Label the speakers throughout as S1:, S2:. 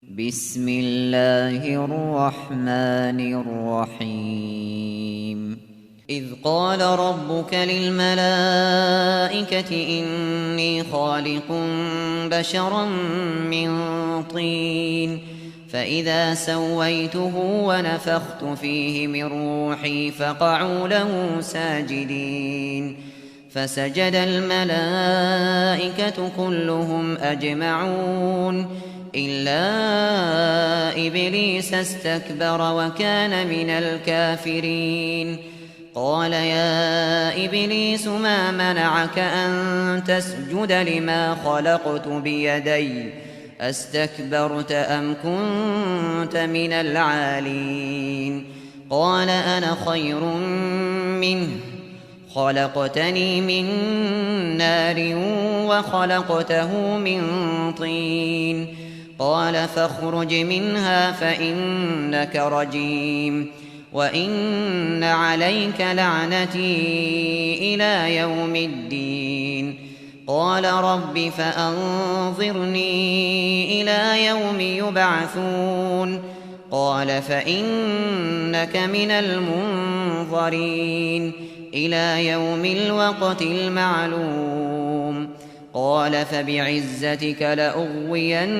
S1: بسم الله الرحمن الرحيم إذ قال ربك للملائكة إني خالق بشرا من طين فإذا سويته ونفخت فيه من روحي فقعوا له ساجدين فسجد الملائكة كلهم أجمعون إلا إبليس استكبر وكان من الكافرين قال يا إبليس ما منعك أن تسجد لما خلقت بيدي أستكبرت أم كنت من العالين قال أنا خير منه خلقتني من نار وخلقته من طين قال فاخرج منها فإنك رجيم وإن عليك لعنتي إلى يوم الدين قال رب فأنظرني إلى يوم يبعثون قال فإنك من المنظرين إلى يوم الوقت المعلوم قال فبعزتك لأغوينهم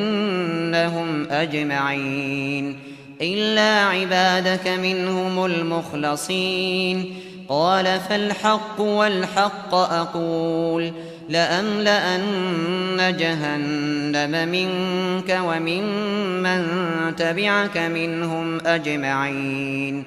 S1: أجمعين إلا عبادك منهم المخلصين قال فالحق والحق أقول لأملأن جهنم منك وممن تبعك منهم أجمعين